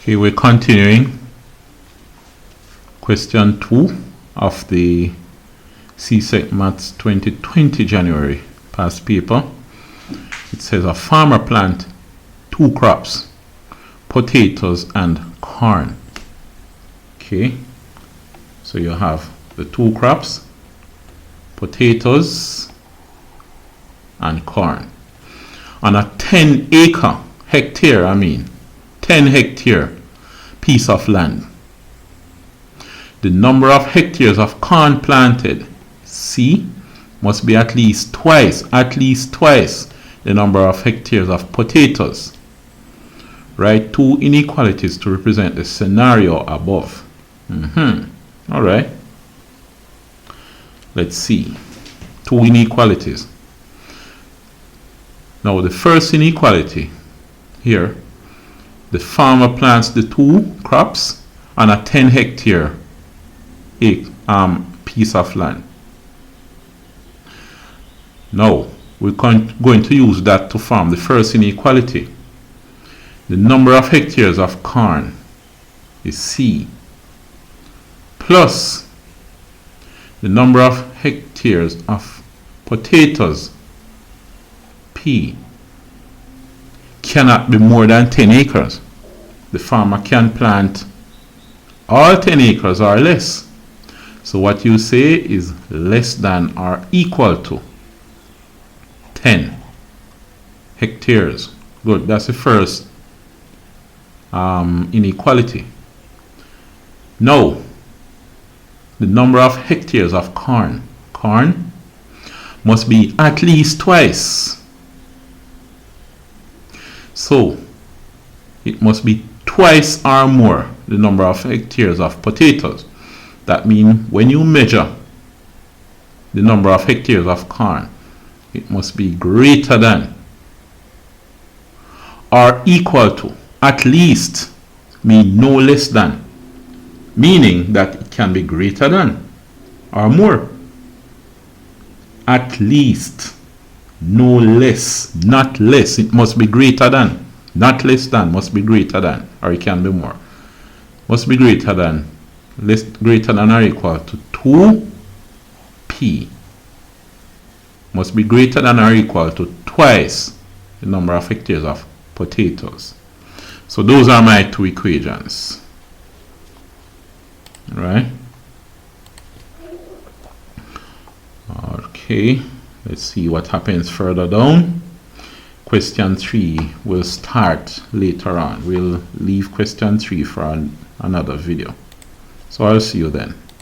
Okay, we're continuing question 2 of the CSEC Maths 2020 January past paper. It says a farmer plant 2 crops, potatoes and corn. Okay, so you have the 2 crops, potatoes and corn on a 10 hectare piece of land. The number of hectares of corn planted, C, must be at least twice the number of hectares of potatoes. Write 2 inequalities to represent the scenario above. All right. Let's see. 2 inequalities. Now the first inequality here, the farmer plants the 2 crops on a 10 hectare piece of land. Now we're going to use that to form the first inequality. The number of hectares of corn is C, plus the number of hectares of potatoes, P, cannot be more than 10 acres. The farmer can plant all 10 acres or less. So what you say is less than or equal to 10 hectares. Good, that's the first inequality. Now, the number of hectares of corn must be at least twice. So it must be twice or more the number of hectares of potatoes. That means when you measure the number of hectares of corn, it must be greater than or equal to, at least mean no less than, meaning that it can be greater than or more. At least, no less, not less. It must be greater than, not less than, must be greater than, or it can be more. Must be greater than, greater than or equal to 2p. Must be greater than or equal to twice the number of hectares of potatoes. So those are my 2 equations. Right? Okay, let's see what happens further down. Question 3 will start later on. We'll leave question 3 for another video. So I'll see you then.